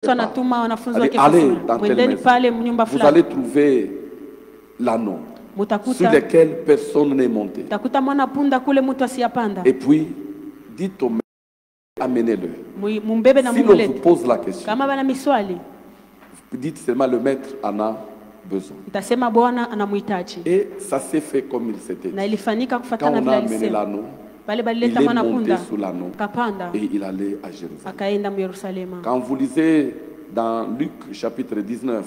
Allez dans telle maison. Vous allez trouver l'anneau sur lequel personne n'est monté. Et puis, dites au maître, amenez-le. Si l'on vous pose la question, dites seulement le maître en a besoin. Et ça s'est fait comme il s'était dit. Quand on a amené l'anneau, il est monté sous l'anneau et il allait à Jérusalem. Quand vous lisez dans Luc chapitre 19,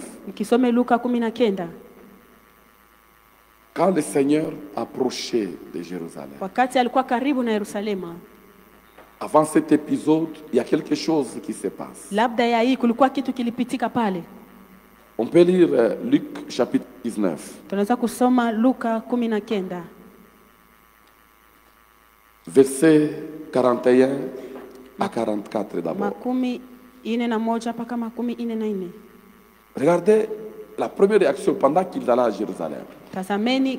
quand le Seigneur approchait de Jérusalem, avant cet épisode, il y a quelque chose qui se passe. On peut lire Luc chapitre 19. Versets 41 à 44 d'abord. Regardez la première réaction pendant qu'il allait à Jérusalem. Mais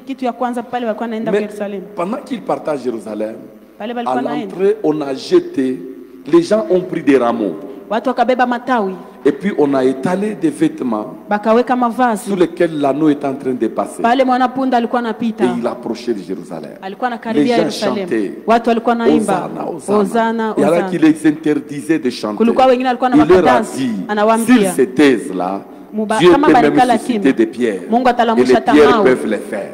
pendant qu'il partait à Jérusalem, à l'entrée, on a jeté, les gens ont pris des rameaux. Et puis on a étalé des vêtements sur lesquels l'anneau est en train de passer. Et il approchait de Jérusalem. Les gens chantaient Hosanna, Hosanna. Il y en a qui les interdisaient de chanter. Il leur a dit, s'ils se taisent là, Dieu peut même susciter des pierres. Et les pierres peuvent les faire.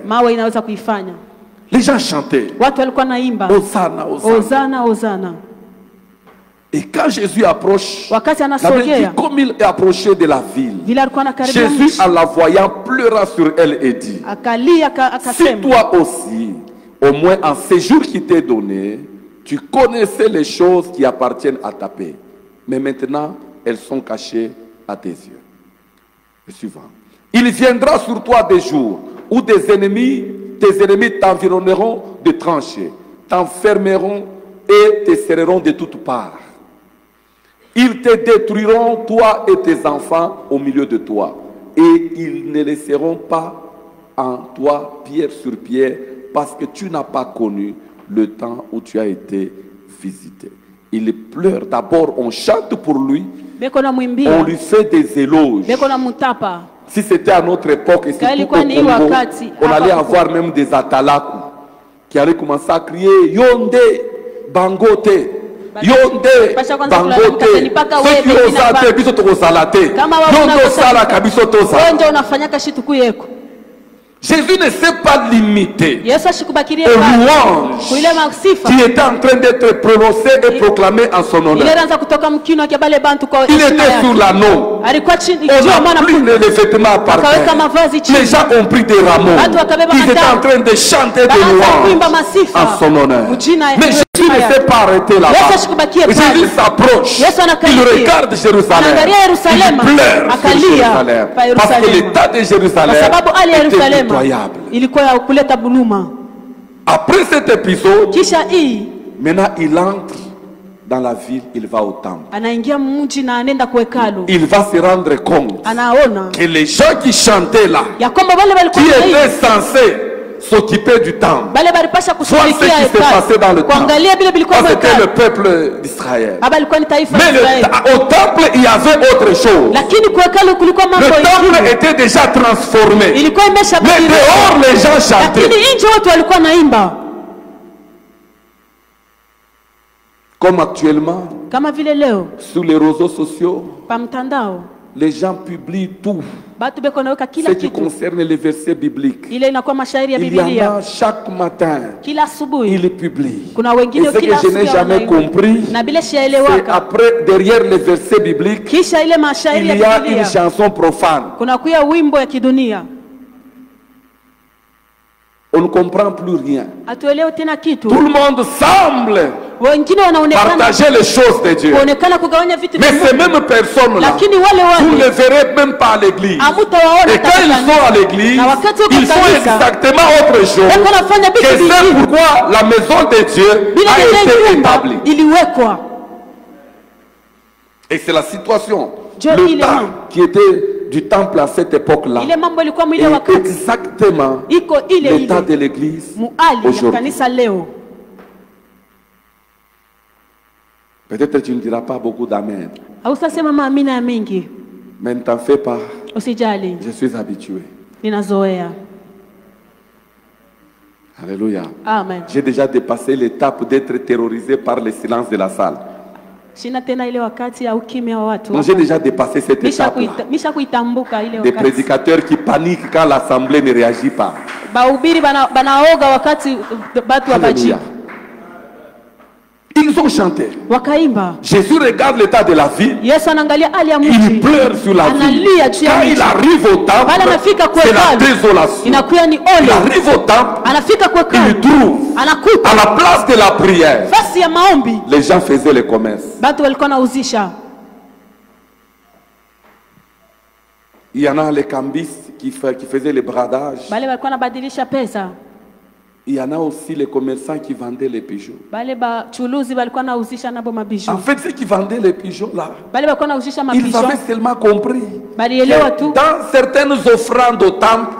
Les gens chantaient Hosanna, Hosanna, Hosanna. Et quand Jésus approche, comme il est approché de la ville, Jésus, en la voyant, pleura sur elle et dit, si toi aussi, au moins en ces jours qui t'est donné, tu connaissais les choses qui appartiennent à ta paix, mais maintenant, elles sont cachées à tes yeux. Le suivant. Il viendra sur toi des jours où tes ennemis t'environneront de tranchées, t'enfermeront et te serreront de toutes parts. Ils te détruiront, toi et tes enfants, au milieu de toi. Et ils ne laisseront pas en toi pierre sur pierre, parce que tu n'as pas connu le temps où tu as été visité. Il pleure. D'abord, on chante pour lui. On lui fait des éloges. Si c'était à notre époque, et surtout au Congo, on allait avoir même des atalaku qui allaient commencer à crier Yonde, Bangote. Yonde, Bangote, ceux qui osent ate, biso tokozalate. Yonde osala kabiso toza. Jésus ne s'est pas limité aux louanges qui étaient en train d'être prononcées et proclamées en son honneur. Il était sur l'anneau. On a pris les vêtements par terre. Les gens ont pris des rameaux. Ils étaient en train de chanter des louanges en son honneur. Mais Jésus ne s'est pas arrêté là-bas. Jésus s'approche. Il regarde Jérusalem. Il pleure sur Jérusalem. Parce que l'état de Jérusalem était pitoyable. Après cet épisode, maintenant il entre dans la ville, il va au temple. Il va se rendre compte que les gens qui chantaient là, qui étaient censés s'occuper du temple, soit ce qui s'est passé dans le temple, c'était le peuple d'Israël. Mais au temple, il y avait autre chose. Le temple était déjà transformé. Mais dehors, les gens chantaient. Comme actuellement, sur les réseaux sociaux, les gens publient tout ce qui concerne les versets bibliques. Il y en a chaque matin, il publie. Et ce que je n'ai jamais compris, c'est après, derrière les versets bibliques, il y a une chanson profane. On ne comprend plus rien. Tout le monde semble partager les choses de Dieu. Mais ces mêmes personnes-là, vous ne les verrez même pas à l'église. Et quand ils sont à l'église, ils font exactement autre chose que c'est pourquoi la maison de Dieu a été établie. Et c'est la situation. Le temps qui était du temple à cette époque-là est exactement l'état de l'église aujourd'hui. Peut-être tu ne diras pas beaucoup d'amen. Mais ne t'en fais pas. Je suis habitué. Alléluia. Amen. J'ai déjà dépassé l'étape d'être terrorisé par le silence de la salle. Donc j'ai déjà dépassé cette étape. Des prédicateurs qui paniquent quand l'assemblée ne réagit pas. Alléluia. Ils ont chanté. Jésus regarde l'état de la vie. Il pleure sur la vie. Quand il arrive au temple, c'est la désolation. Il arrive au temple, il trouve à la place de la prière. Les gens faisaient les commerces. Il y en a les cambistes qui faisaient les bradages. Il y en a aussi les commerçants qui vendaient les pigeons. En fait, ceux qui vendaient les pigeons là, ils avaient seulement compris que dans certaines offrandes au temple,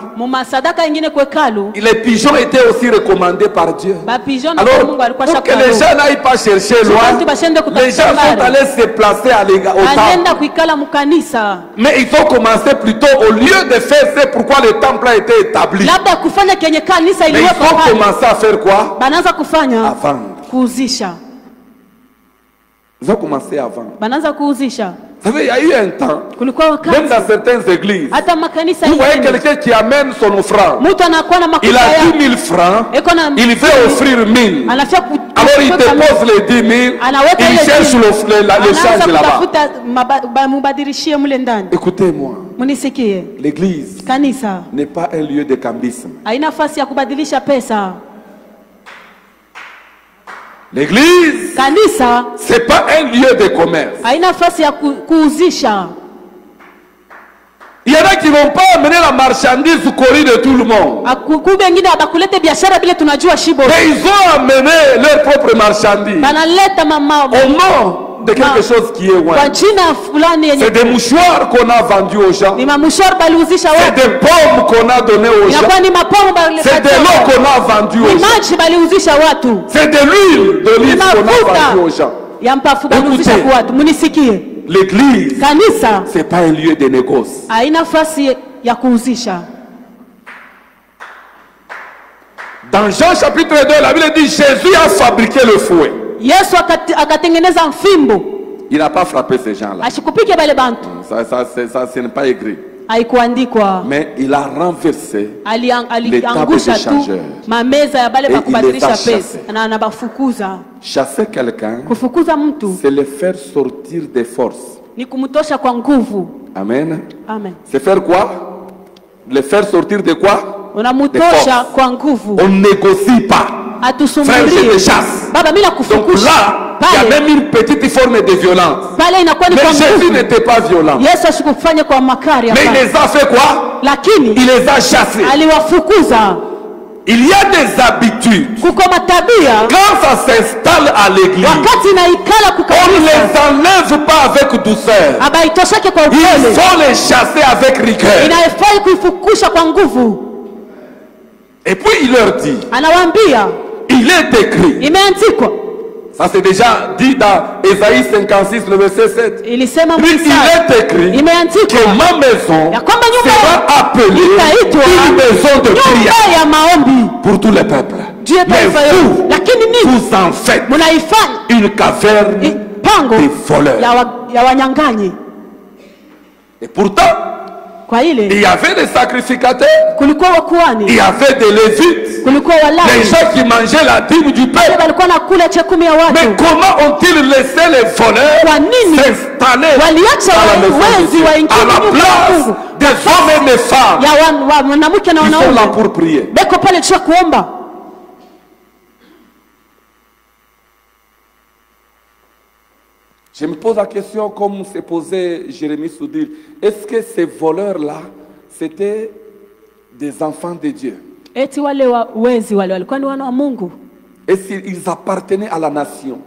les pigeons étaient aussi recommandés par Dieu. Alors, pour que les gens n'aillent pas chercher loin, les gens sont allés se placer au temple. Mais ils ont commencé plutôt, au lieu de faire ce pourquoi le temple a été établi. Mais ils ont commencé à faire quoi? À vendre. Ils ont commencé à vendre. Vous savez, il y a eu un temps, même dans certaines églises, vous voyez quelqu'un qui amène son offrande. Il a 10 000 francs, il veut offrir 1000. Alors il dépose les 10 000, il cherche l'échange là-bas. Écoutez-moi, l'église n'est pas un lieu de cambisme. L'église, c'est pas un lieu de commerce. Il y en a qui ne vont pas amener la marchandise au colis de tout le monde. Mais ils ont amené leur propre marchandise au nom de quelque chose qui est loin. C'est des mouchoirs qu'on a vendus aux gens. C'est des pommes qu'on a données aux gens. C'est de l'eau qu'on a vendue aux gens. C'est de l'huile d'olive qu'on a vendue aux gens. Écoutez, l'église, c'est pas un lieu de négoce. Dans Jean chapitre 2, la Bible dit Jésus a fabriqué le fouet. Il n'a pas frappé ces gens-là. Ça, ce n'est pas écrit. Mais il a renversé les tables des changeurs. Et il les a chassés. Chasser quelqu'un, c'est le faire sortir des forces. Amen. C'est faire quoi? Le faire sortir de quoi? Des forces. On ne négocie pas. Frère, je te chasse. Donc là, il y a même une petite forme de violence. Mais Jésus n'était pas violent. Mais il les a fait quoi? Il les a chassés. Il y a des habitudes. Quand ça s'installe à l'église, on ne les enlève pas avec douceur. Il faut les chasser avec rigueur. Et puis il leur dit, il est écrit. Ça c'est déjà dit dans Ésaïe 56, le verset 7. Il est écrit que ma maison sera appelée une maison de prière pour tous les peuples. Mais vous en faites une caverne de voleurs. Et pourtant, il y avait des sacrificateurs, il y avait des lévites, les gens qui mangeaient la dîme du peuple. Mais comment ont-ils laissé les voleurs s'installer dans la maison de Dieu, à la place des hommes et des femmes qui sont là pour prier? Je me pose la question comme s'est posé Jérémie Soudil. Est-ce que ces voleurs-là, c'était des enfants de Dieu? Est-ce qu'ils appartenaient à la nation?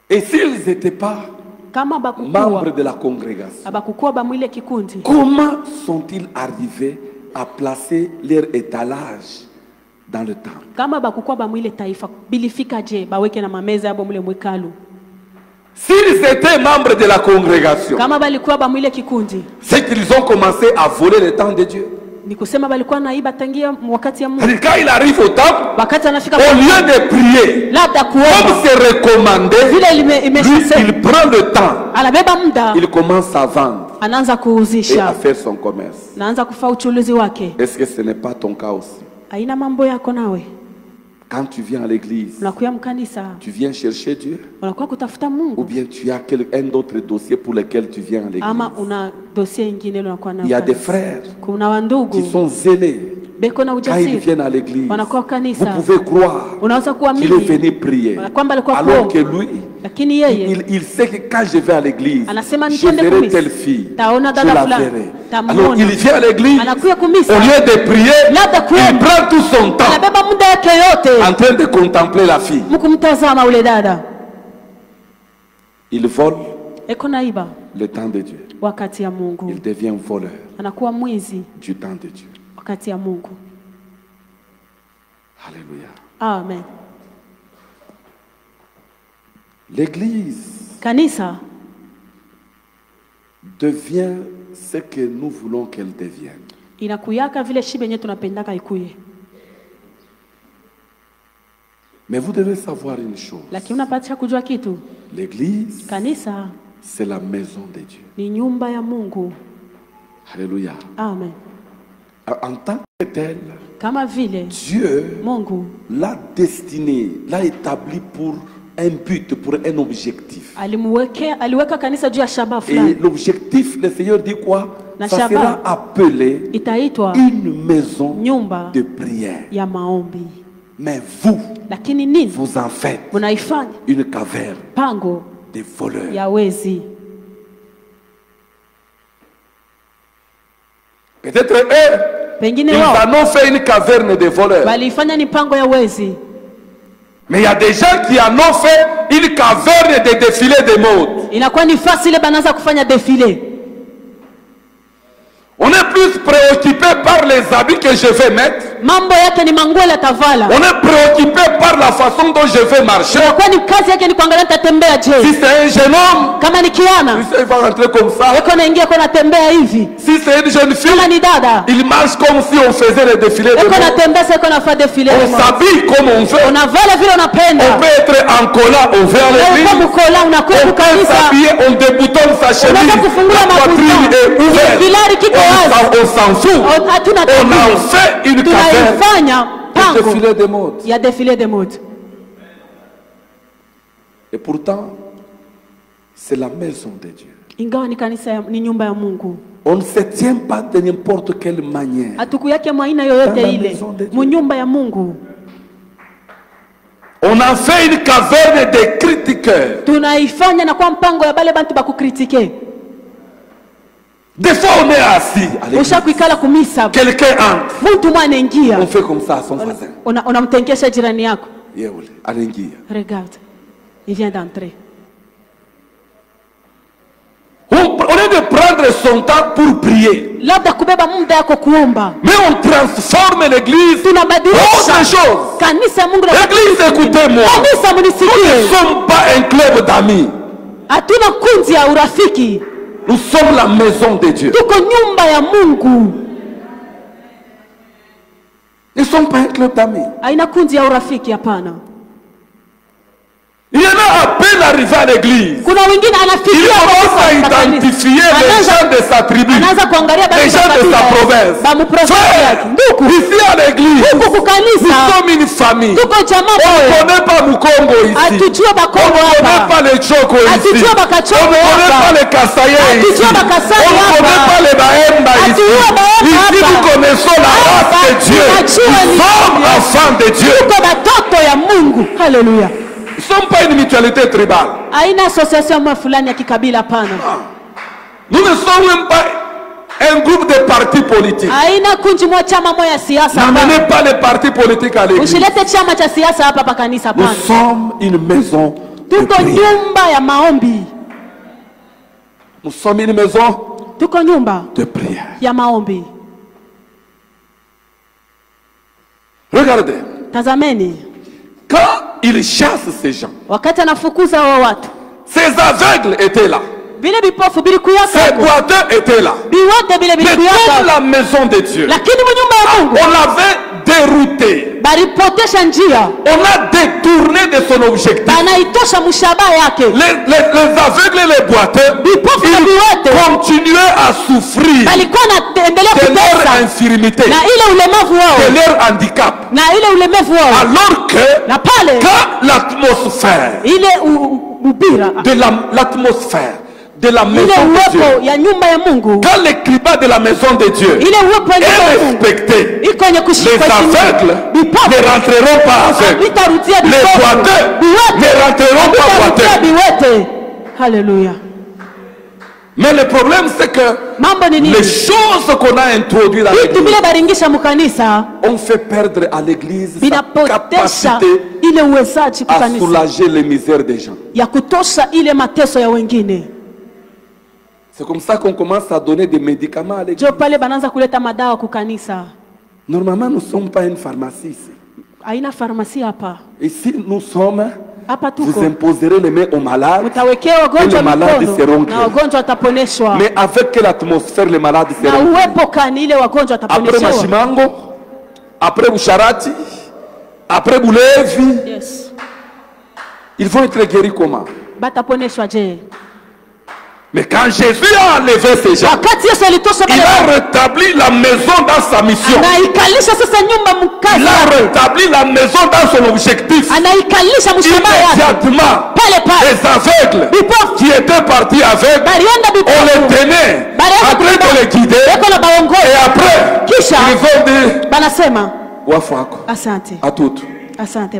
Et s'ils n'étaient pas membres de la congrégation, comment sont-ils arrivés à placer leur étalage dans le temple. Kama bakukwa ba mwile taifa bilifika je baweke na mameza yabo mule mwekalu. S'ils étaient membres de la congrégation, kama balikuwa ba mwile kikundi, c'est qu'ils ont commencé à voler le temps de Dieu. Ni kusema balikuwa naiba tangia wakati ya Mungu. Quand il arrive au temple, wakati anafika au lieu de prier, comme c'est recommandé, il prend le temps, anabeba muda, il commence à vendre anaanza kuuzisha et à faire son commerce. Anaanza kufa uchuluzi wake. Est-ce que ce n'est pas ton cas aussi? Aina mambo yako nawe. Quand tu viens à l'église, tu viens chercher Dieu, ou bien tu as un autre dossier pour lequel tu viens à l'église. Il y a des frères qui sont zélés. Quand ils viennent à l'église, vous pouvez croire qu'il est venu prier, alors que lui, il sait que quand je vais à l'église, je verrai telle fille, je la verrai. Alors il vient à l'église, au lieu de prier, il prend tout son temps en train de contempler la fille. Il vole le temps de Dieu. Il devient voleur du temps de Dieu. Alléluia. Amen. L'église devient ce que nous voulons qu'elle devienne. Mais vous devez savoir une chose. L'église, c'est la maison de Dieu. Alléluia. Amen. En tant que tel, Dieu l'a destiné, l'a établi pour un but, pour un objectif. Et l'objectif, le Seigneur dit quoi? Ça sera appelé une maison de prière. Mais vous, vous en faites une caverne de voleurs. Peut-être eux, ils en ont fait une caverne de voleurs. Mais il y a des gens qui en ont fait une caverne de défilé de mode. On est plus préoccupé par les habits que je vais mettre. On est préoccupé par la façon dont je vais marcher. Si c'est un jeune homme, il va rentrer comme ça. Si c'est une jeune fille, il marche comme si on faisait le défilé de mode. On s'habille comme on veut. On peut être en collant, on veut l'église. On peut s'habiller, on déboutonne sa chemise. La poitrine est ouverte. On s'en fout. On a fait une caverne de défilé de mode. Et pourtant, c'est la maison de Dieu. On ne se tient pas de n'importe quelle manière dans la maison de Dieu. On a fait une caverne de critiqueurs. Des fois on est assis à l'église. Quelqu'un entre. On fait comme ça à son voisin. Regarde, il vient d'entrer. Au lieu de prendre son temps pour prier, mais on transforme l'église en autre chose. L'église, écoutez-moi, nous ne sommes pas un club d'amis. Nous sommes la maison de Dieu. Nous ne sommes pas un club d'amis. Il y en a à peine arrivé à l'église. Il commence à identifier les gens de sa tribu, les gens de sa province. Frère, ici à l'église, nous sommes une famille. On ne connaît pas Mukongo ici. On ne connaît pas les Choko ici. On ne connaît pas les Kasaye ici. On ne connaît pas les Baemba ici. Ici nous connaissons la race de Dieu. Nous sommes enfants de Dieu. Alléluia. Nous ne sommes pas une mutualité tribale. Nous ne sommes même pas un groupe de partis politiques. N'amenez pas les partis politiques à l'église. Nous sommes une maison de prière. Nous sommes une maison de prière. Regardez. Tazameni. Quand il chasse ces gens, wakati anafukuza hao watu, ces aveugles étaient là. Vile bipofu bilikuya ces boiteux étaient là. Biwote bile bilikuya dans la maison de Dieu. Lakini nyumba ya Mungu on l'avait dérouté. Balipotesha njia. On a détourné de son objectif. Banaitosha mshaba yake. Les aveugles et les boiteux, ils continuaient à souffrir de leur infirmité, de leur handicap. Alors que quand l'atmosphère de la maison de Dieu, quand le climat de la maison de Dieu est respecté, les aveugles ne rentreront pas aveugles, les boiteux ne rentreront pas boiteux. Alléluia. Mais le problème c'est que les choses qu'on a introduites dans l'église ont fait perdre à l'église sa capacité à soulager les misères des gens. C'est comme ça qu'on commence à donner des médicaments à l'église. Normalement, nous ne sommes pas une pharmacie ici. Ici, nous sommes... Vous imposerez les mains aux malades et les malades seront guéris. Mais avec quelle atmosphère les malades seront guéris? Après Machimango, après Boucharati, après Boulevi, ils vont être guéris comment? Mais quand Jésus a enlevé ces gens, il a rétabli la maison dans sa mission. Il a rétabli la maison dans son objectif. Immédiatement, les aveugles qui étaient partis avec, on les tenait en train de les guider. Et après, ils vont dire Wafuako, à toutes.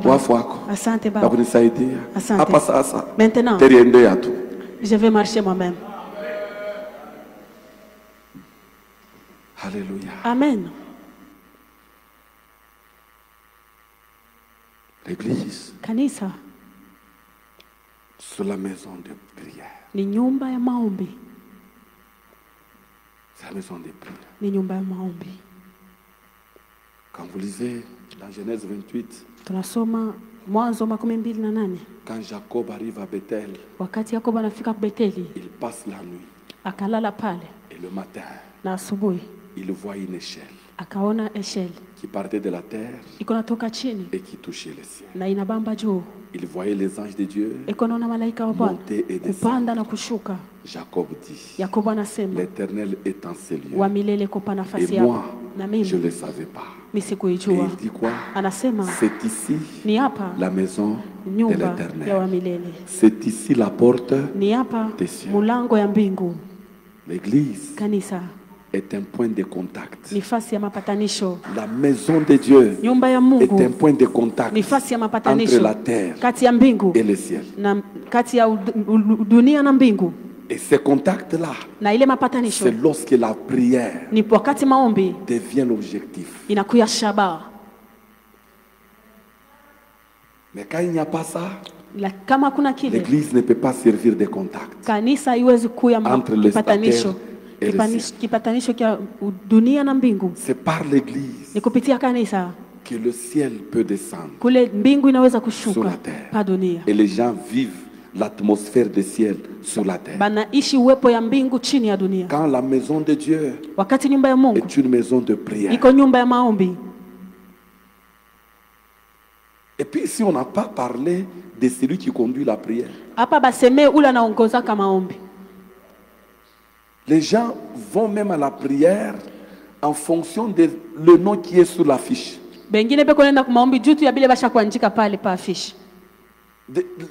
Wafuako, maintenant, je vais marcher moi-même. Alléluia. Amen. L'église, kanisa, c'est la maison de prière. Ni nyumba ya maombi. C'est la maison de prière. Ni nyumba ya maombi. Quand vous lisez dans Genèse 28, tunasoma Mwanzo 28. Quand Jacob arrive à Bethel, wakati Yakobo anafika Betheli, il passe la nuit. Akalala pale. Et le matin, na asubuhi, il voit une échelle. Akaona échelle qui partait de la terre iko natoka chini et qui touchait le ciel. Na inabamba juu. Il voyait les anges de Dieu monter et descendre. Jacob dit, Yakobo anasema, l'Éternel est en ces lieux. Wa milele kopa nafasi et moi, na je ne le savais pas. Et il dit quoi? Anasema, c'est ici ni hapa la maison de l'Éternel. C'est ici la porte ni hapa des cieux. Mulango ya mbingu. L'église kanisa est un point de contact. Nifasi ya mapatanisho. La maison de Dieu nyumba ya Mungu est un point de contact nifasi ya mapatanisho entre la terre kati ya mbingu et le ciel. Na kati ya dunia na mbingu. Et ces contacts-là, na ile mapatanisho, c'est lorsque la prière ni wakati maombi devient l'objectif. Inakuya shaba. Mais quand il n'y a pas ça, l'église ne peut pas servir de contact kanisa haiwezi kuya entre le stataire et le ciel. Kipatanisho kia dunia na mbingu. C'est par l'église ni kupitia kanisa que le ciel peut descendre kule mbingu inaweza kushuka sur la terre. Pa dunia. Et les gens vivent l'atmosphère du ciel sur la terre. Banaishi uwepo ya mbingu chini ya dunia. Quand la maison de Dieu wakati nyumba ya Mungu est une maison de prière. Iko nyumba ya maombi. Et puis ici on n'a pas parlé de celui qui conduit la prière. Hapa baseme ula naongoza kama maombi. Les gens vont même à la prière en fonction de le nom qui est sur l'affiche. Bengine pe konenda ku maombi juu tu ya bile basha kuandika pale pa affiche.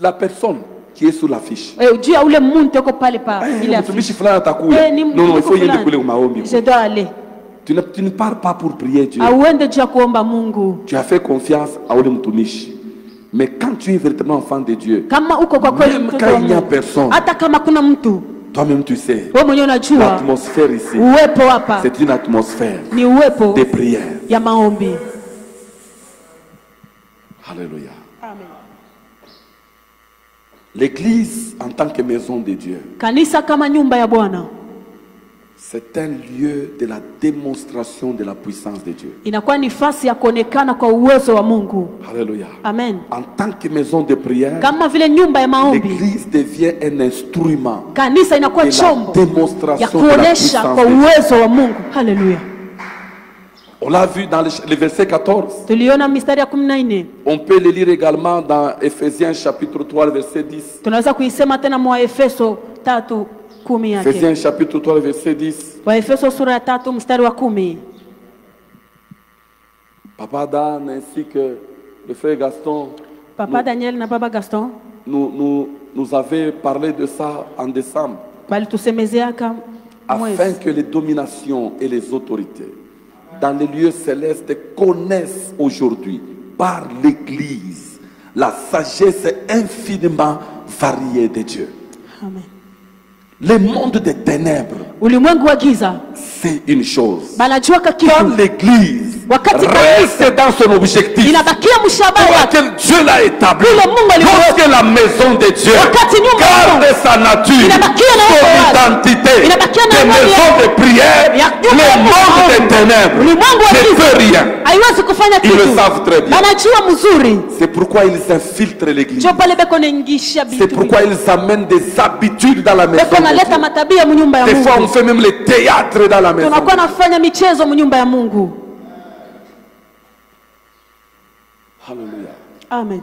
La personne qui est sur l'affiche. Juu ya ule muntu uko pale pa ile affiche. Non, il faut y aller pour maombi. Je dois aller. Tu ne pars pas pour prier Dieu. Tu as fait confiance à ule mtumishi. Mais quand tu es véritablement enfant de Dieu, même quand il n'y a personne, toi-même tu sais, l'atmosphère ici, c'est une atmosphère de prière. Alléluia. Amen. L'église en tant que maison de Dieu, C'est un lieu de la démonstration de la puissance de Dieu. Inakuwa nafasi ya kuonekana kwa uwezo wa Mungu. Alléluia. Amen. En tant que maison de prière, kama vile nyumba ya maombi, l'église devient un instrument. Kanisa inakuwa chombo ya kuonesha kwa uwezo wa Mungu. Haleluya. On l'a vu dans le verset 14. Tuliona mistari ya 14. On peut le lire également dans Ephésiens chapitre 3 verset 10. Tunaweza kuisema tena mwa Efeso 3:10 yake. Ephésiens chapitre 3 verset 10. Wa Efeso sura ya 3 mstari wa 10. Papa Dan ainsi que le frère Gaston, Papa Daniel na Baba Gaston, nous avaient parlé de ça en décembre. Afin que les dominations et les autorités dans les lieux célestes connaissent aujourd'hui par l'Église la sagesse infiniment variée de Dieu. Amen. Le monde des ténèbres, c'est une chose. Quand l'Église reste dans son objectif pour laquelle Dieu l'a établi, lorsque la maison de Dieu garde sa nature, son identité de maison de prière, le monde des ténèbres ne peut rien. Ils le savent très bien. C'est pourquoi ils infiltrent l'Église. C'est pourquoi ils amènent des habitudes dans la maison de Dieu. Des fois on fait même les théâtres dans la maison. Alléluia. Amen.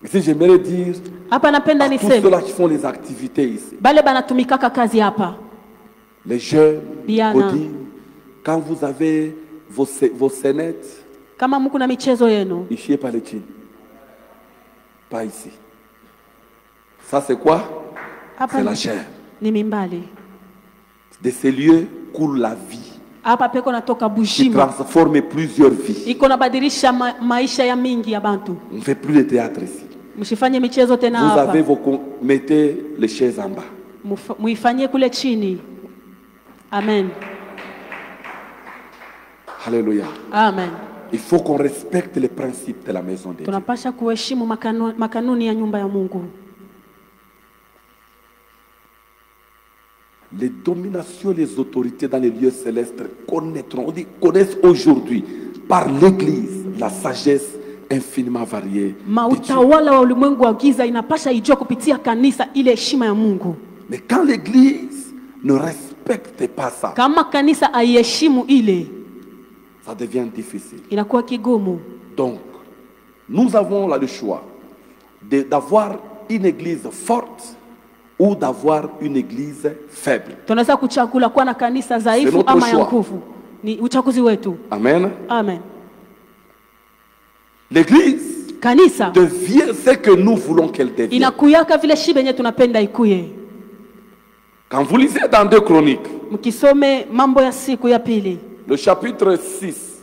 Ici j'aimerais dire à tous ceux-là qui font les activités ici, les jeunes, quand vous avez vos scénettes, ici pas les chines, pas ici. Ça c'est quoi? C'est la chair. De ces lieux coule la vie. Qui transforme plusieurs vies. On ne fait plus de théâtre ici. Vous avez mettez les chaises en bas. Amen. Alléluia. Amen. Il faut qu'on respecte les principes de la maison de Dieu. Les dominations, les autorités dans les lieux célestes connaissent aujourd'hui par l'Église la sagesse infiniment variée. Mais quand l'Église ne respecte pas ça, ça devient difficile. Donc, nous avons là le choix d'avoir une Église forte ou d'avoir une église faible. C'est notre choix. Amen. Amen. L'église devient ce que nous voulons qu'elle devienne. Quand vous lisez dans 2 Chroniques, le chapitre 6,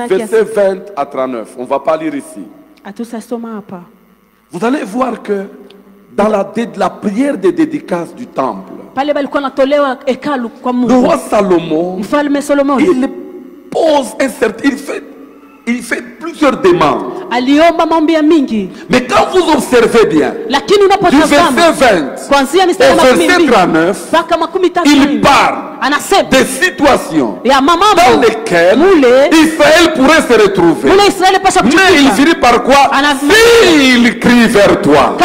verset 20 à 39, on ne va pas lire ici. Vous allez voir que dans la prière de dédicace du temple, le roi Salomon, il pose il fait plusieurs demandes. Mais quand vous observez bien, du verset 20 au verset 39, il parle des situations dans lesquelles Israël pourrait se retrouver. Mais il finit par quoi? S'ils crient vers toi,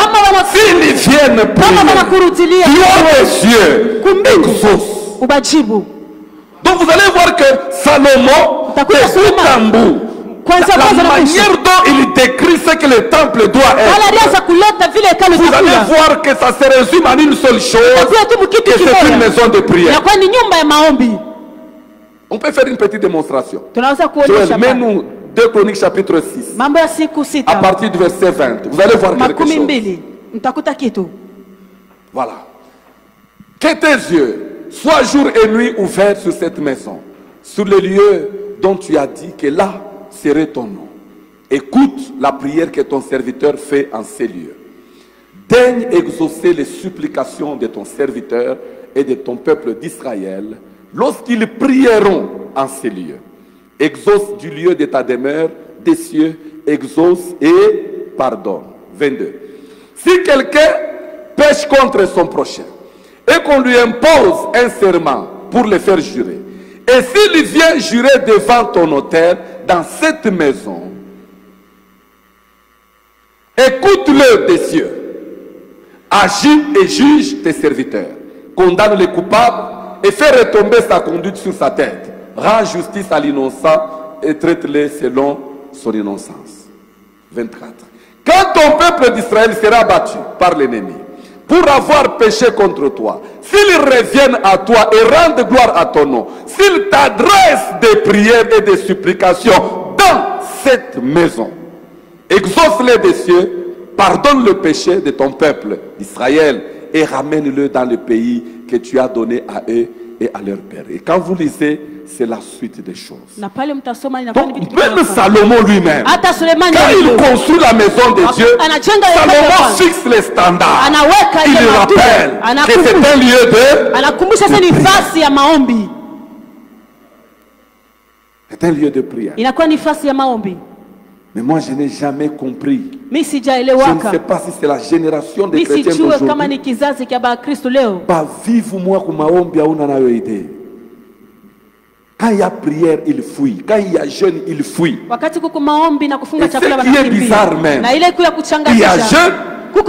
s'ils viennent prier, tu as des yeux, exauce. Donc vous allez voir que Salomon, de bout en bout, la manière dont il décrit ce que le temple doit être, vous allez voir que ça se résume en une seule chose, que c'est une maison de prière. On peut faire une petite démonstration. Mets-nous 2 Chroniques chapitre 6, à partir du verset 20. Vous allez voir quelque chose. Voilà. Que tes yeux soient jour et nuit ouverts sur cette maison, sur les lieux dont tu as dit que là serait ton nom. Écoute la prière que ton serviteur fait en ces lieux. Daigne exaucer les supplications de ton serviteur et de ton peuple d'Israël lorsqu'ils prieront en ces lieux. Exauce du lieu de ta demeure des cieux, exauce et pardonne. 22. Si quelqu'un pêche contre son prochain et qu'on lui impose un serment pour le faire jurer, et s'il vient jurer devant ton notaire dans cette maison, écoute-le des cieux, agis et juge tes serviteurs, condamne les coupables et fais retomber sa conduite sur sa tête, rends justice à l'innocent et traite-les selon son innocence. 24. Quand ton peuple d'Israël sera battu par l'ennemi pour avoir péché contre toi, s'ils reviennent à toi et rendent gloire à ton nom, s'ils t'adressent des prières et des supplications dans cette maison, exauce-les des cieux, pardonne le péché de ton peuple d'Israël et ramène-le dans le pays que tu as donné à eux et à leur père. Et quand vous lisez, c'est la suite des choses. Donc, même Salomon lui-même, quand il construit la maison de Dieu, Salomon fixe les standards. Il rappelle que c'est un lieu de prière. C'est un lieu de prière. Mais moi, je n'ai jamais compris. Je ne sais pas si c'est la génération des chrétiens d'aujourd'hui. Bah, vive-moi comme maombi a una nayo idée. Quand il y a prière, il fuit. Quand il y a jeûne, il fuit. Et ce qui est bizarre même, il y a jeûne, tu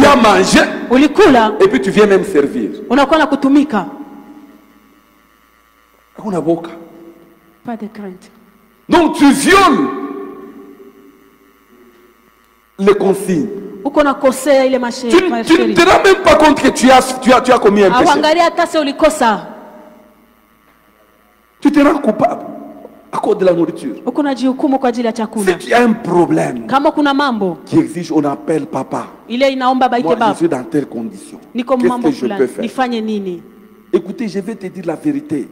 as mangé, et puis tu viens même servir. Pas de crainte. Donc tu violes les consignes. Tu ne te rends même pas compte que tu as commis un péché. Tu te rends coupable à cause de la nourriture. Si tu as un problème qui exige, on appelle papa. Moi, je suis dans telle condition. Qu'est-ce que je peux faire? Écoutez, je vais te dire la vérité.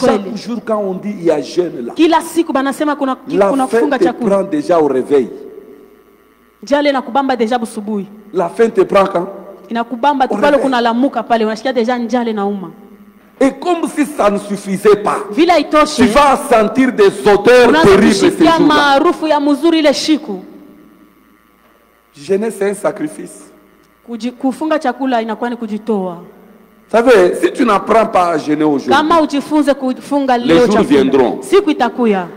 Chaque jour quand on dit il y a jeûne là, la faim te prend déjà au réveil. La faim te prend quand? Et comme si ça ne suffisait pas, tu vas sentir des odeurs terribles ces jours-là. Jeûner, c'est un sacrifice. Vous savez, si tu n'apprends pas à jeûner aujourd'hui, les jours viendront,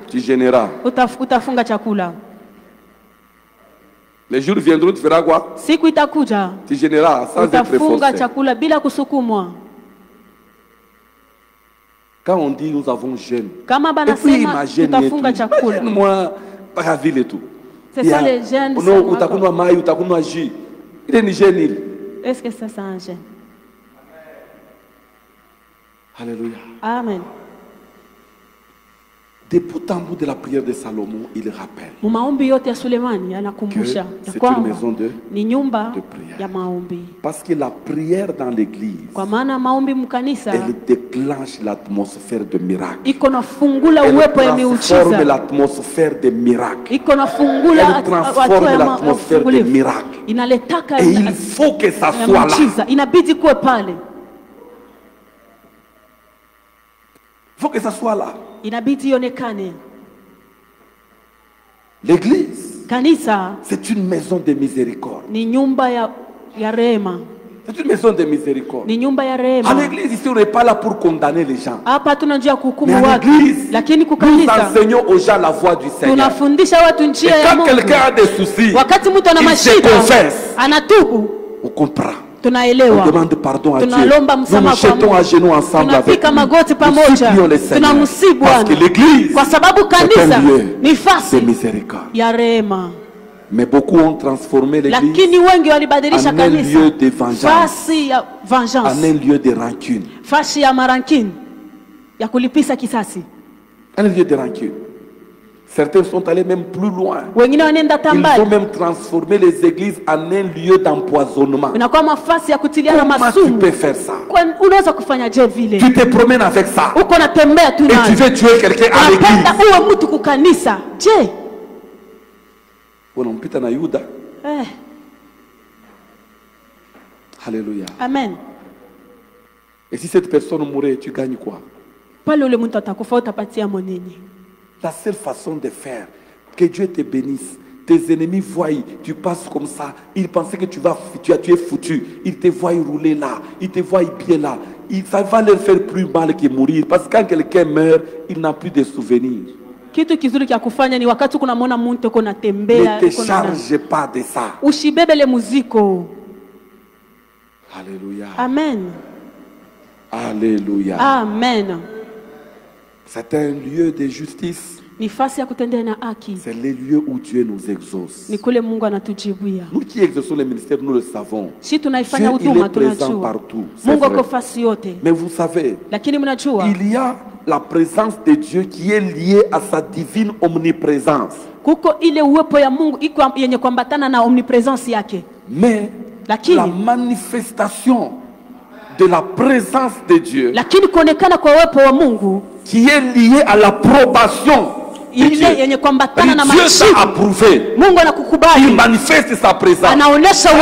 tu jeûneras. Les jours viendront, tu feras quoi? Tu jeûneras sans être forcé. Quand on dit nous avons jeûne, et puis imagine-moi, par la ville et tout. C'est ça les jeunes. Est-ce que ça c'est un jeûne? Alléluia. Amen. Des bout en bout de la prière de Salomon, il rappelle que c'est une maison de prière. Parce que la prière dans l'église, elle déclenche l'atmosphère de miracle. Elle transforme l'atmosphère de miracle. Elle transforme l'atmosphère de miracle. Et il faut que ça soit là. Il faut que ça soit là. L'église, c'est une maison de miséricorde. C'est une maison de miséricorde. À l'église, ici, on n'est pas là pour condamner les gens. Mais à l'église, nous enseignons aux gens la voie du Seigneur. Et quand quelqu'un a des soucis, il se confesse. On comprend. On demande pardon à Dieu. Nous nous jetons à genoux ensemble avec lui. Nous supplions le Seigneur. Parce que l'église est un lieu de miséricorde. Mais beaucoup ont transformé l'église en un lieu de vengeance, en un lieu de rancune. Un lieu de rancune. Certains sont allés même plus loin. Ils ont même transformé les églises en un lieu d'empoisonnement. Comment tu peux faire ça? Tu te promènes avec ça et tu veux tuer quelqu'un à l'église. Alléluia. Amen. Et si cette personne mourait, tu gagnes quoi? La seule façon de faire, que Dieu te bénisse, tes ennemis voient, tu passes comme ça, ils pensaient que tu es foutu. Ils te voient rouler là, ils te voient bien là. Ça va leur faire plus mal que mourir. Parce que quand quelqu'un meurt, il n'a plus de souvenirs. Kitu kizuri kia kufanya ni wakati kunamwona mtu uko natembea, ne te charge pas de ça. Usibebele muziko. Alléluia. Amen. Alléluia. Amen. C'est un lieu de justice. C'est le lieu où Dieu nous exauce. Nous qui exauçons les ministères, nous le savons. Dieu, il est présent partout. Mais vous savez, il y a la présence de Dieu qui est liée à sa divine omniprésence. Mais la manifestation de la présence de Dieu qui est liée à l'approbation de Dieu. Dieu t'a approuvé. Il manifeste sa présence. C'est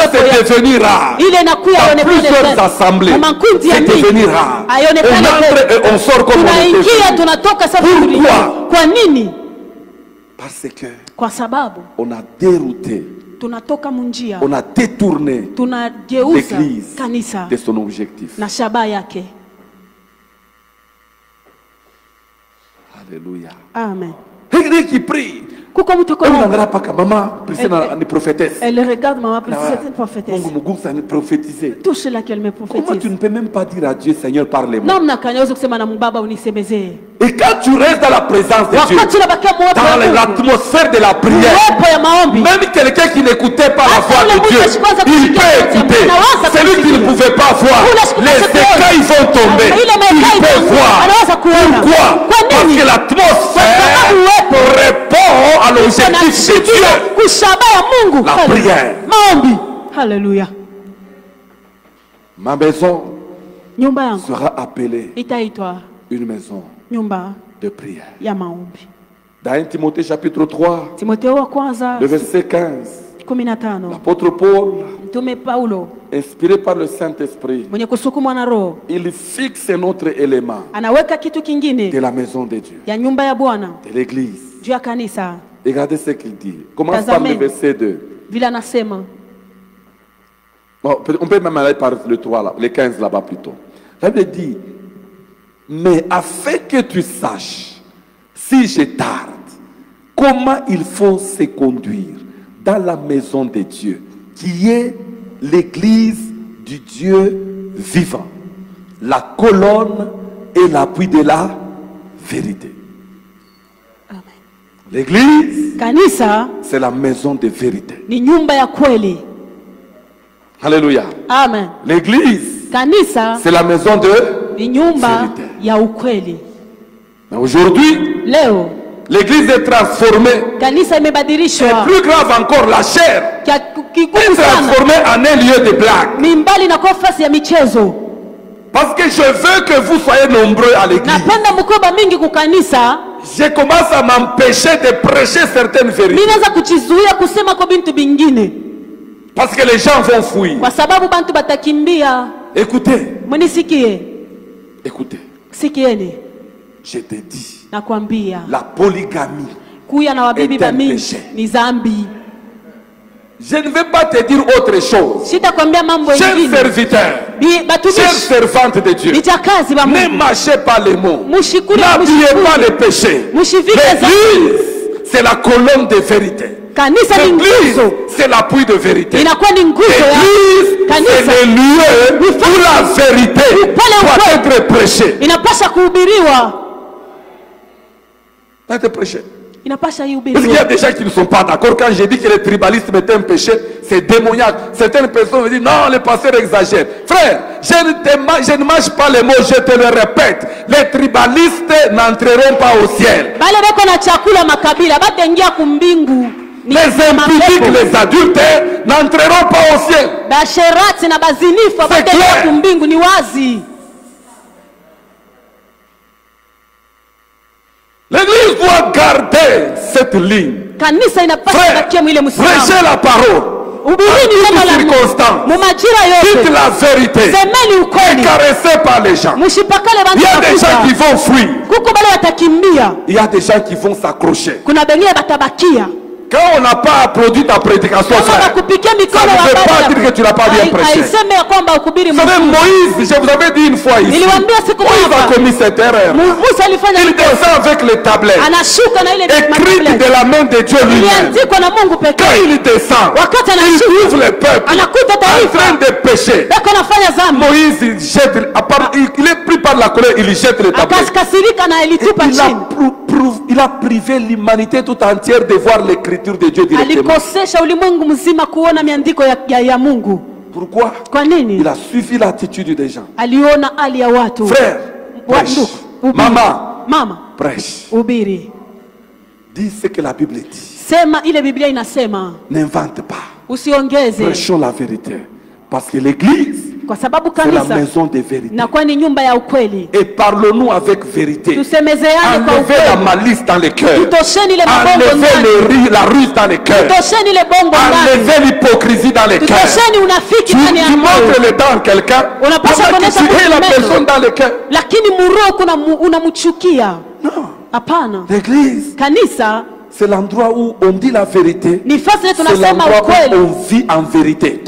devenu rare. Dans plusieurs assemblées, c'est devenu rare. On entre et on sort comme on était. Pourquoi? Parce que on a dérouté, on a détourné l'église de son objectif. Alléluia. Amen. Quelqu'un qui prie. Elle regarde maman, c'est une prophétesse. Touche-la qu'elle me prophétise. Comment tu ne peux même pas dire à Dieu, Seigneur, parle-moi? Et quand tu restes dans la présence de Dieu, dans l'atmosphère de la prière, même quelqu'un qui n'écoutait pas la voix de Dieu, il peut écouter. Celui qui ne pouvait pas voir, les écailles vont tomber. Il peut voir. Pourquoi? Parce que l'atmosphère répond à l'objectif de Dieu. La prière. Alléluia. Ma maison sera appelée une maison de prière. Dans 1 Timothée chapitre 3, le verset 15, l'apôtre Paul, inspiré par le Saint-Esprit, il fixe un autre élément de la maison de Dieu, de l'église. Regardez ce qu'il dit. Commence par le verset 2. Bon, on peut même aller par le 3, là, le 15 là-bas plutôt. Ça veut dire, mais afin que tu saches, si je tarde, comment il faut se conduire dans la maison de Dieu, qui est l'église du Dieu vivant, la colonne et l'appui de la vérité. L'église, c'est la maison de vérité. Alléluia. Amen. L'église, c'est la maison de vérité. Mais aujourd'hui, l'église est transformée. Et plus grave encore, la chair est transformée en un lieu de blague. Parce que je veux que vous soyez nombreux à l'église. Je commence à m'empêcher de prêcher certaines vérités. Parce que les gens vont fuir. Écoutez. Écoutez. Je te dis. La polygamie est un péché. Je ne vais pas te dire autre chose. Chers serviteurs, chères servantes de Dieu, ne mâchez pas les mots. N'habillez pas les péchés. L'église, c'est la colonne de vérité. L'église, c'est l'appui de vérité. L'église, c'est le lieu où la vérité doit être prêchée. Doit être prêchée. Parce qu'il y a des gens qui ne sont pas d'accord. Quand j'ai dit que le tribalisme est un péché, c'est démoniaque. Certaines personnes me disent non, le pasteur exagère. Frère, je ne mâche pas les mots, je te le répète. Les tribalistes n'entreront pas au ciel. Les impudiques, les adultères n'entreront pas au ciel. C'est clair. L'église doit garder cette ligne. Frère, prêchez la parole. En toutes circonstances. Dites la vérité. Et caressez par les gens. Il y a des gens qui vont fuir. Il y a des gens qui vont s'accrocher. Quand on n'a pas applaudi ta prédication, frère, ça ne veut pas dire que tu n'as pas bien prêché. Vous savez, Moïse, je vous avais dit une fois ici, Moïse a commis cette erreur. Il descend avec les tablettes, écrites de la main de Dieu lui-même. Quand il descend, il ouvre le peuple en train de pécher. Moïse, il est pris par la colère, il jette les tablettes. Il a privé l'humanité tout entière de voir l'écriture de Dieu directement. Pourquoi? Il a suivi l'attitude des gens. Frère, prêche. Maman, prêche. Dis ce que la Bible dit. N'invente pas. Prêchons la vérité. Parce que l'église, c'est la maison de vérité. Et parlons-nous avec vérité. Enlevez la malice dans les cœurs. Enlevez la ruse dans les cœurs. Enlevez l'hypocrisie dans les cœurs. Tu montres les dents à quelqu'un, la personne dans les cœurs. Non. L'église, c'est l'endroit où on dit la vérité. C'est l'endroit où on vit en vérité.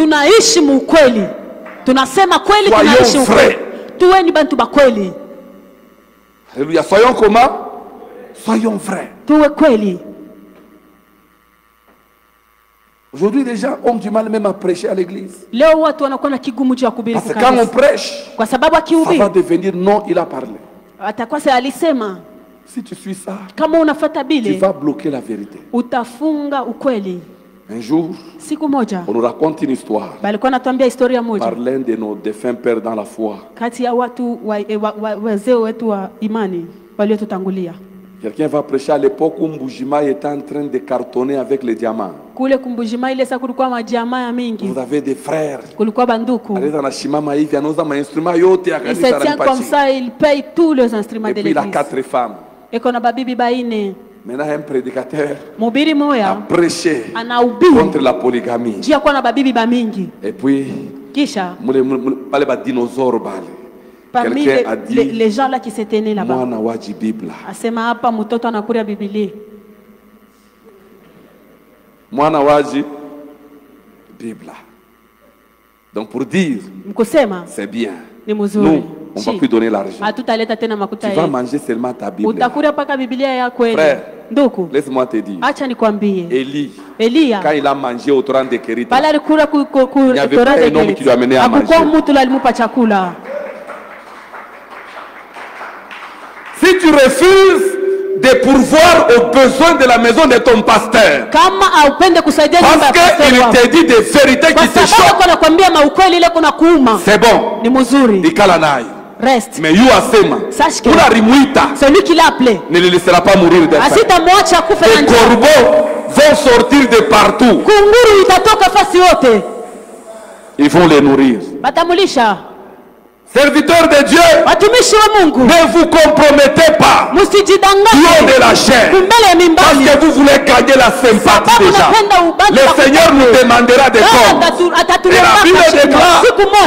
Soyons vrais. Alléluia. Soyons comment? Soyons vrais. Aujourd'hui, les gens ont du mal même à prêcher à l'église. Parce que quand on prêche, ça va devenir non, il a parlé. Si tu suis ça, tu vas bloquer la vérité. Un jour, on nous raconte une histoire par l'un de nos défunts pères dans la foi. Quelqu'un va prêcher à l'époque où Mbujima était en train de cartonner avec les diamants. Vous avez des frères. Il se tient comme ça, il paye tous les instruments de l'église. Et puis il a 4 femmes. Maintenant, un prédicateur a prêché contre la polygamie. Et puis, parmi les gens là qui s'étaient nés là-bas, donc pour dire, c'est bien. Nous, on va plus donner l'argent. Tu vas manger seulement ta Bible. Frère, laisse-moi te dire. Élie, quand il a mangé au torrent de Kérita, il n'y avait pas un homme qui lui a amené à manger. Si tu refuses de pourvoir aux besoins de la maison de ton pasteur, parce qu'il te dit des vérités qui te choquent, c'est bon. Reste. Mais celui qui l'a appelé ne le laissera pas mourir de faim. Les corbeaux vont sortir de partout. Ils vont les nourrir. Serviteurs de Dieu, ne vous compromettez pas au nom de la chair, parce que vous voulez gagner la sympathie des gens. Le Seigneur nous demandera des comptes. Et la Bible déclare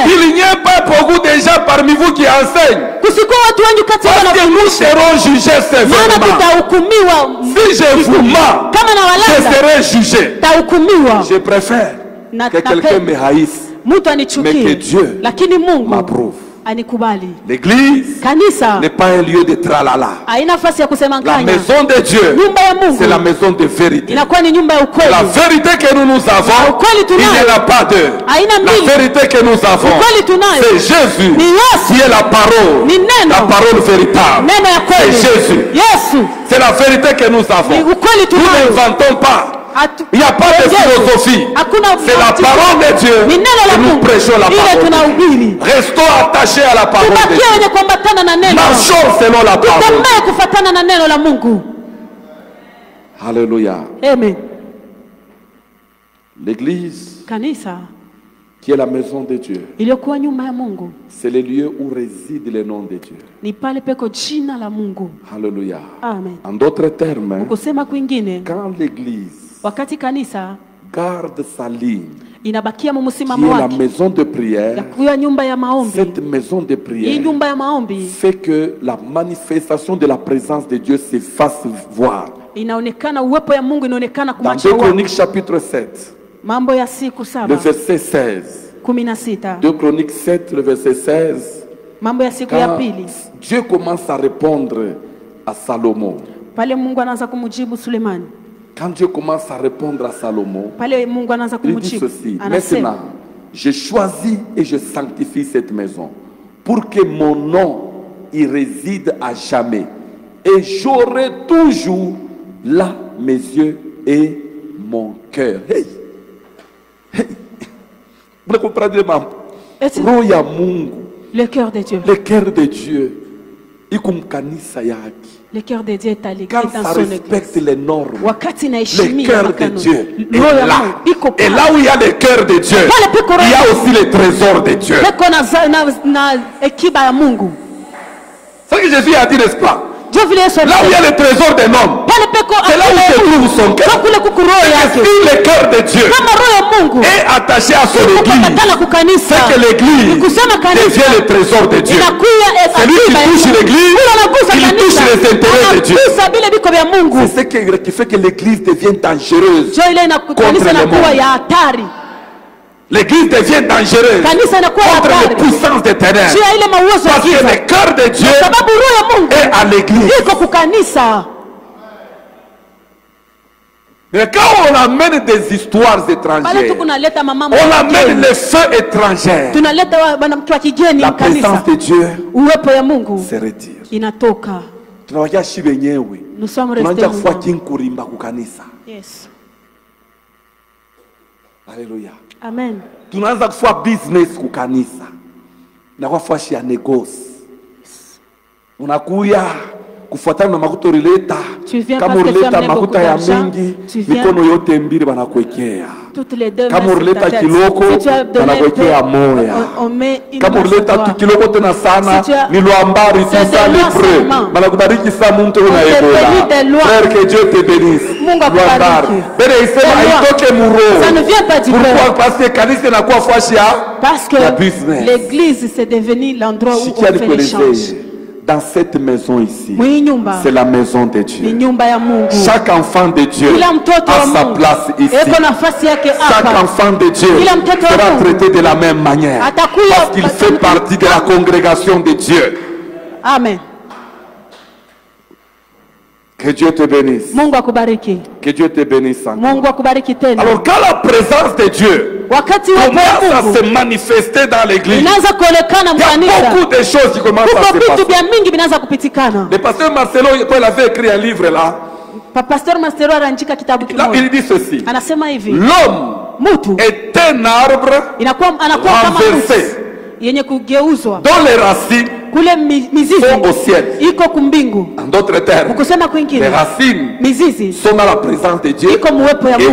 qu'il n'y a pas beaucoup de gens parmi vous qui enseignent, parce que nous serons jugés sévèrement. Si je vous mens, je serai jugé. Je préfère que quelqu'un me haïsse, mais que Dieu m'approuve. L'église n'est pas un lieu de tralala. La maison de Dieu, c'est la maison de vérité. La vérité que nous avons, il n'y en a pas deux. La vérité que nous avons, c'est Jésus qui est la parole véritable. C'est Jésus. C'est la vérité que nous avons. Nous n'inventons pas. Il n'y a pas de philosophie. C'est la parole de Dieu et nous prêchons la parole de Dieu. Restons attachés à la parole de Dieu. Marchons selon la parole. Alléluia. Amen. L'église, qui est la maison de Dieu, c'est le lieu où réside le nom de Dieu. Alléluia. Amen. En d'autres termes, quand l'église garde sa ligne, qui est la maison de prière, cette maison de prière fait que la manifestation de la présence de Dieu se fasse voir. Inaonekana uwepo ya Mungu inaonekana dans 2 Chroniques chapitre 7. Mambo ya siku 7. Le verset 16. 16. 2 Chroniques 7 le verset 16. Mambo ya siku ya pili. Dieu commence à répondre à Salomon. Pale Mungu anaanza kumjibu Sulemani. Quand Dieu commence à répondre à Salomon, pale Mungu anaanza kumjibu. Maintenant, je choisis et je sanctifie cette maison pour que mon nom y réside à jamais. Et j'aurai toujours là mes yeux et mon cœur. Hey. Hey. Vous comprenez, maman? Roya Mungu. Le cœur de Dieu. Le cœur de Dieu. Le cœur de Dieu est à l'église. Quand ça respecte les normes, le cœur de Dieu est là. Et là où il y a le cœur de Dieu, il y a aussi les trésors de Dieu. C'est ce que Jésus a dit, n'est-ce pas? Là où il y a le trésor des hommes, c'est là où se trouve son cœur. Et si le cœur de Dieu est attaché à son église, c'est que l'église devient le trésor de Dieu. Celui qui touche l'église, il touche les intérêts de Dieu. C'est ce qui fait que l'église devient dangereuse contre le monde. L'église devient dangereuse contre les puissances des ténèbres. Parce que le cœur de Dieu est à l'église. Mais quand on amène des histoires étrangères, on amène les feux étrangers, la présence de Dieu se retire. Nous sommes restés Alléluia. Amen. Tunaanza kufua business kukanisa. Na kufua shia negoce. Unakuya kufuatana na makuta ulileta. Kama ulileta makuta ya mingi, mikono yote mbili banakuwekea. Kama ulileta kiloko, banakuwekea moya. Kama ulileta kiloko tena sana, ni loambari sisa libre. Banakubariki sana mtu na Ebola. Frère, que Dieu te bénisse. Loambari. Bene isema haitoke muro. Ça ne vient pas du Pourquoi? Parce que kanisa inakuwa fashia. Parce que l'église c'est devenu l'endroit où on fait les changes. Dans cette maison ici, c'est la maison de Dieu. Chaque enfant de Dieu a sa place ici. Chaque enfant de Dieu sera traité de la même manière. Parce qu'il fait partie de la congrégation de Dieu. Amen. Que Dieu te bénisse. Que Dieu te bénisse. Alors quand la présence de Dieu commence à se manifester dans l'église, il y a beaucoup de choses qui commencent à se passer. Le pasteur Marcelo, quand il avait écrit un livre là, il dit ceci: l'homme est un arbre renversé dont les racines sont au ciel. En d'autres termes, les racines sont dans la présence de Dieu et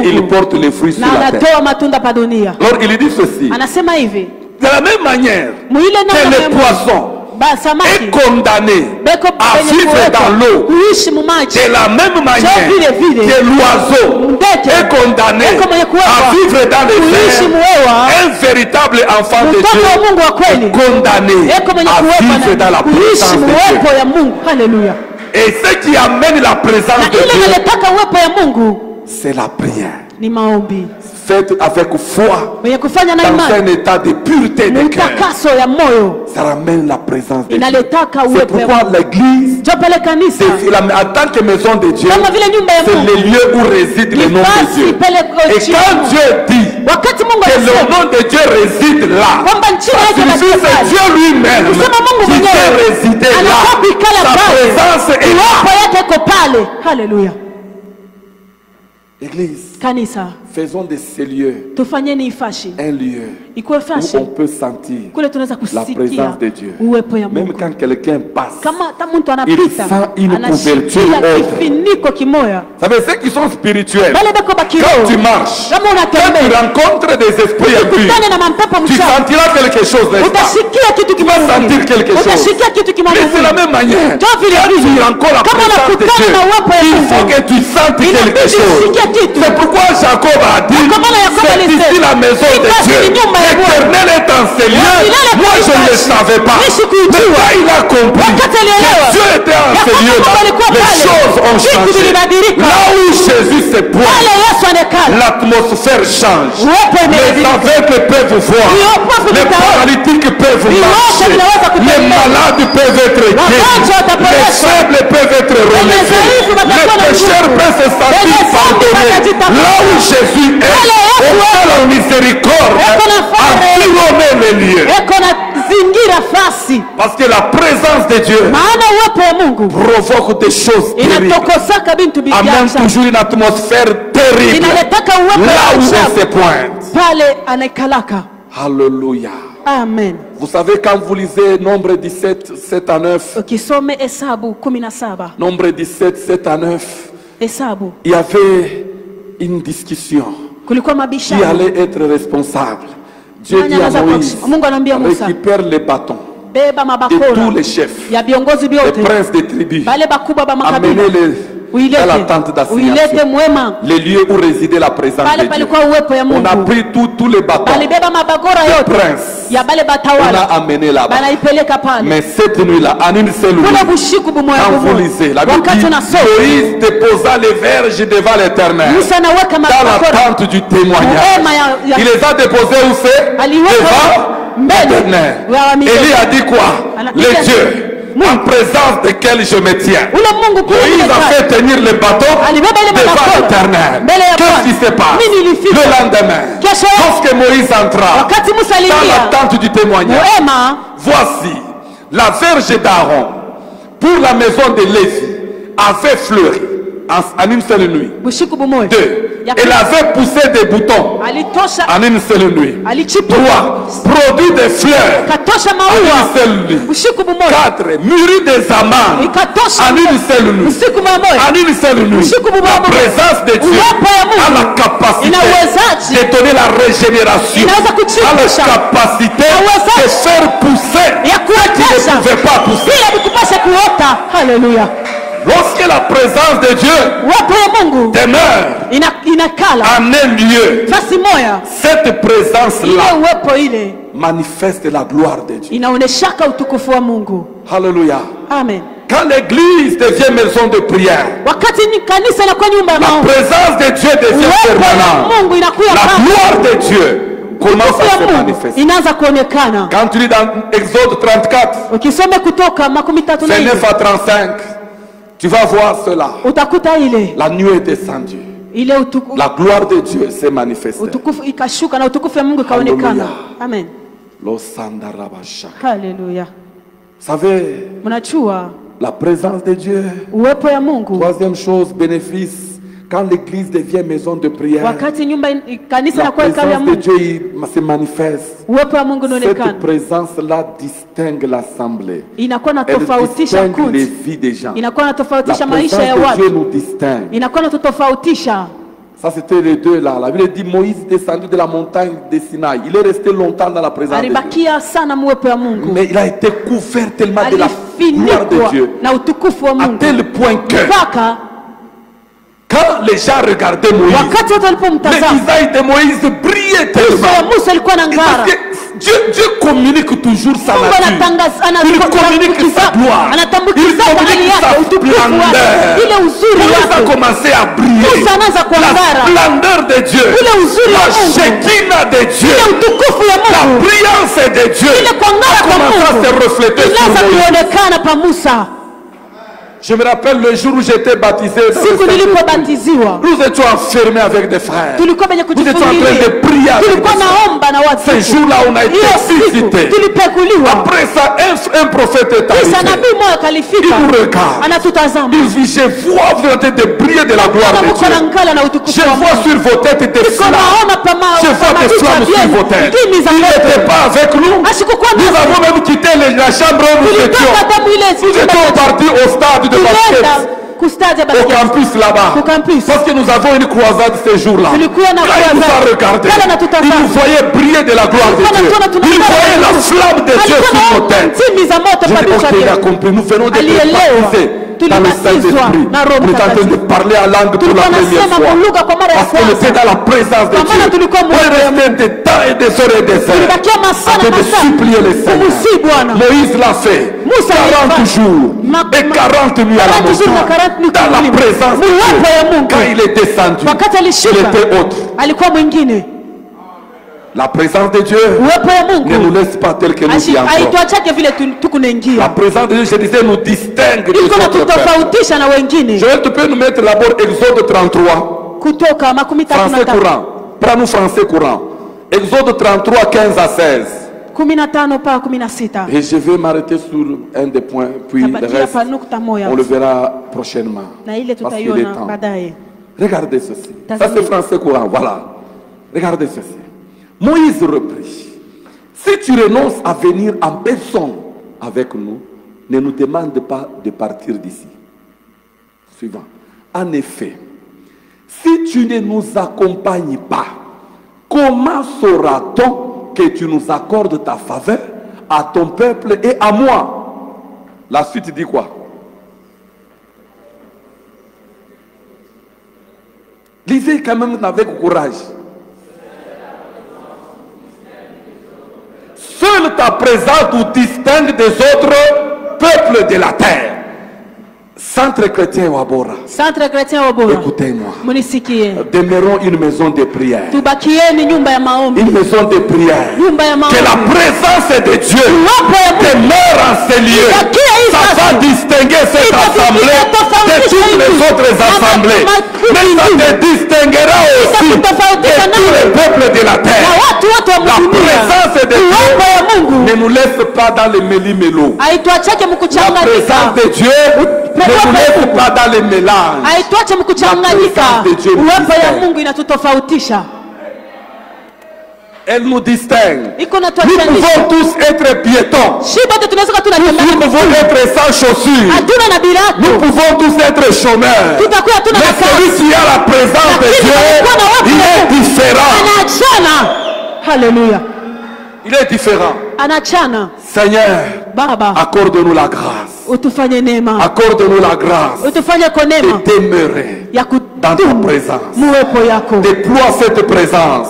ils portent les fruits sur la terre. Alors il dit ceci: de la même manière que les poissons est condamné à vivre dans l'eau, de la même manière que l'oiseau est condamné à vivre dans les airs, un véritable enfant de Dieu est condamné à vivre dans la présence de Dieu. Et ce qui amène la présence de Dieu, c'est la prière. Faites avec foi dans un état de pureté de cœur. Ça ramène la présence de Dieu. C'est pourquoi l'église, en tant que maison de Dieu, c'est le lieu où réside le nom de Dieu. Et quand Dieu dit que le nom de Dieu réside là, c'est Dieu lui-même qui fait résider là. Sa présence est là. Alléluia. Église, faisons de ces lieux un lieu où on peut sentir la présence de Dieu. Même quand quelqu'un passe, il sent une couverture autre. Vous savez, ceux qui sont spirituels, quand tu marches, quand tu rencontres des esprits impurs, tu sentiras quelque chose, n'est-ce pas? Tu vas sentir quelque chose. Mais c'est la même manière. Quand tu rencontres la présence de Dieu, il faut que tu sentes quelque chose. C'est pourquoi Jacob a dit: c'est ici la maison de Dieu. L'Éternel est en ces lieux. Moi, je ne le savais pas. Mais là, il a compris que Dieu était en ces lieux. Les choses ont changé. Là où Jésus se pointe, l'atmosphère change. Les aveugles peuvent voir. Les paralytiques peuvent marcher. Les malades peuvent être guéris. Les faibles peuvent être relevés. Les pécheurs peuvent se sentir pardonnés. Là où Jésus est, on fait la miséricorde, environner les lieux. Parce que la présence de Dieu provoque des choses terribles. Amène toujours une atmosphère terrible. Là où on se pointe. Alléluia. Amen. Vous savez, quand vous lisez Nombre 17, 7 à 9, Nombre 17, 7 à 9, il y avait une discussion. Qui allait être responsable? Dieu dit à Moïse, récupère les bâtons de tous les chefs, les princes des tribus, amenez-les dans la tente d'assignation, les lieux où résidait la présence de Dieu. On a pris tous les bâtons des princes, on a amené là-bas. Mais cette nuit-là, en une seule nuit, quand vous lisez, la Bible dit, Moïse déposa les verges devant l'Éternel dans la tente du témoignage. Il les a déposés où c'est? Devant l'Éternel. Élie a dit quoi? Les dieux en présence desquels je me tiens. Moïse a fait tenir le bâton devant l'Éternel. Qu'est-ce qui se passe? Le lendemain, lorsque Moïse entra dans la tente du témoignage, voici la verge d'Aaron pour la maison de Lévi avait fleuri en une seule nuit. 2. Elle avait poussé des boutons en une seule nuit. 3. Produit des fleurs en une seule nuit. 4. Mûri des amandes en une seule nuit. En une seule nuit. La présence de Dieu a la capacité de donner la régénération, a la capacité de faire pousser ce qui ne pouvait pas pousser. Alléluia. Lorsque la présence de Dieu demeure en un lieu, cette présence-là manifeste la gloire de Dieu. Alléluia. Amen. Quand l'église devient maison de prière, la présence de Dieu devient permanente. La gloire de Dieu commence à se manifester. Quand tu lis dans Exode 34, c'est 9 à 35, tu vas voir cela. La nuit est descendue. La gloire de Dieu s'est manifestée. Alléluia. Amen. Alléluia. Vous savez, la présence de Dieu. Troisième chose, bénéfice. Quand l'église devient maison de prière, la présence de Dieu se manifeste. Cette présence-là distingue l'assemblée. Elle distingue les vies des gens. La présence de Dieu nous distingue. Ça, c'était les deux là. La Bible dit Moïse descendu de la montagne de Sinaï. Il est resté longtemps dans la présence de Dieu. Mais il a été couvert tellement de la gloire de Dieu. À tel point que quand les gens regardaient Moïse, le visage de Moïse brillait tellement. Parce que Dieu communique toujours sa nature. Il communique sa gloire. Il communique sa splendeur. Moïse a commencé à briller. La splendeur de Dieu. La shekinah de Dieu. La brillance de Dieu a commencé à se refléter sur Moïse. Je me rappelle le jour où j'étais baptisé. Nous étions enfermés avec des frères. Nous étions en train de prier avec des frères. Ce jour-là, on a été visité. Après ça, un prophète est arrivé. Il nous regarde. Il dit, je vois vous êtes en train de briller de la gloire de Dieu. Je vois sur vos têtes des flammes. Je vois des flammes sur vos têtes. Il n'était pas avec nous. Nous avons même quitté la chambre où nous étions. Nous étions partis au stade de basket. au campus là-bas. Parce que nous avons une croisade ces jours-là. Quand il nous a regardé, il nous voyait briller de la gloire de Dieu. Il voyait la flamme de Dieu sur nos têtes. Je dis, ok, il a compris. Nous venons de baptiser dans le Saint-Esprit. On est en train de parler en langue pour la première fois. Parce qu'on était dans la présence de Dieu. On est resté des temps et des heures et des heures en train de supplier le Seigneur. Moïse l'a fait 40 jours et 40 nuits à la montagne dans la présence de Dieu. Quand il est descendu, il était autre. La présence de Dieu ne nous laisse pas tel que nous y entrons. La présence de Dieu, je disais, nous distingue des autres personnes. Joël, tu peux nous mettre d'abord Exode 33. Français courant. Prends-nous français courant. Exode 33, 15 à 16. Et je vais m'arrêter sur un des points, puis le reste, on le verra prochainement. Parce qu'il est temps. Regardez ceci. Ça, c'est français courant. Voilà. Regardez ceci. Moïse reprit. Si tu renonces à venir en personne avec nous, ne nous demande pas de partir d'ici. Suivant. En effet, si tu ne nous accompagnes pas, comment saura-t-on que tu nous accordes ta faveur à ton peuple et à moi? La suite dit quoi? Lisez quand même avec courage. Seule ta présence nous distingue des autres peuples de la terre. Centre chrétien Wabora. Écoutez-moi. Demeurons une maison de prière. Une maison de prière. Que la présence de Dieu demeure en ces lieux. Ça va distinguer cette assemblée de toutes les autres assemblées. Mais ça te distinguera aussi de tous les peuples de la terre. La présence de Dieu ne nous laisse pas dans les méli-mélo. La présence de Dieu ne nous laisse pas dans les mélanges. La présence de Dieu nous distingue. Elle nous distingue. Nous pouvons tous être piétons. Nous pouvons être sans chaussures. Nous pouvons tous être chômeurs. Mais celui qui a la présence de Dieu, il est différent. Alléluia. Il est différent. Seigneur, accorde-nous la grâce. Accorde-nous la grâce de demeurer dans ta présence. Déploie cette présence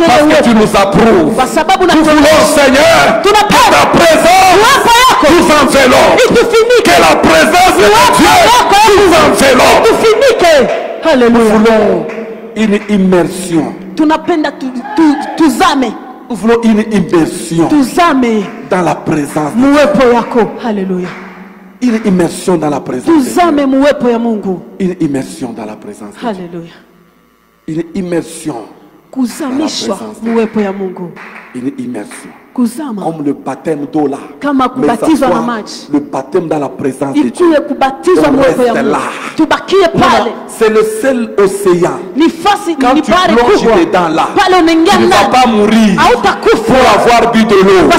parce que tu nous approuves. Nous voulons, Seigneur, que ta présence nous enveloppe. Que la présence de Dieu nous enveloppe. Nous voulons une immersion. Nous voulons une immersion dans la présence de Dieu. Alléluia. Une immersion dans la présence de Dieu. Une immersion dans la présence de Dieu. Alléluia. Une immersion dans la présence de Dieu. Une immersion. Comme le baptême d'eau là. Mais ça soit le baptême dans la présence de Dieu. On reste là. C'est le seul océan. Quand tu plonges dedans là, tu ne vas pas mourir pour avoir bu de l'eau.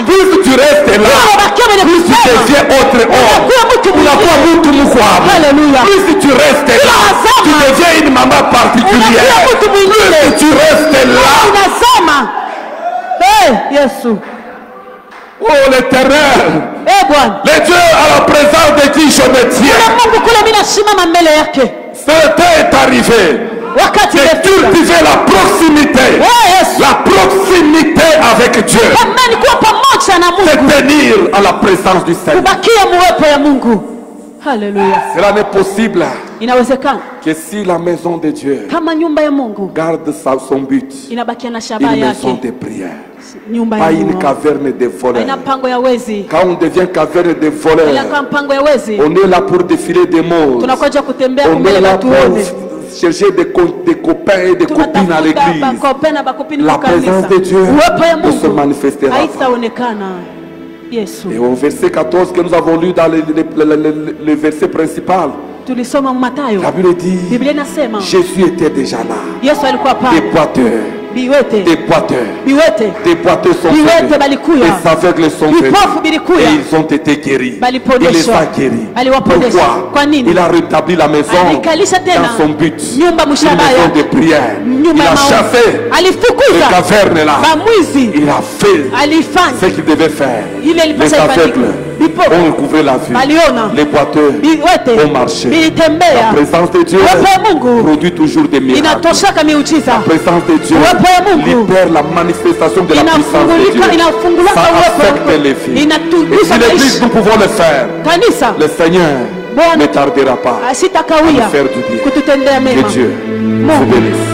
Plus tu restes là, plus tu deviens autre homme. Plus tu restes là, tu deviens une maman particulière. Plus tu restes là. Oh l'Éternel, le Dieu à la présence de qui je me tiens. Ce temps est arrivé de cultiver la proximité. La proximité avec Dieu. De tenir à la présence du Seigneur. Alléluia. Cela n'est possible que si la maison de Dieu garde son but. Une maison de prière. Pas une caverne de voleurs. Quand on devient caverne de voleurs, on est là pour défiler des mots. On est là pour chercher des copains et des copines à l'église. La présence de Dieu ne se manifestera pas. Et au verset 14 que nous avons lu dans le verset principal, la Bible dit, Jésus était déjà là, l'équateur des boiteux. Des boiteux sont venus. Les aveugles sont venus. Et ils ont été guéris. Il les a guéris. Pourquoi? Il a rétabli la maison dans son but. Une maison de prière. Il a chassé les cavernes là. Il a fait ce qu'il devait faire. Les aveugles ont recouvré la vue. Les boiteux ont marché. La présence de Dieu produit toujours des miracles. La présence de Dieu libère la manifestation de la puissance de Dieu. Ça affecte les vies. Et si l'église, nous pouvons le faire, le Seigneur ne tardera pas à nous faire du bien. Que Dieu vous bénisse.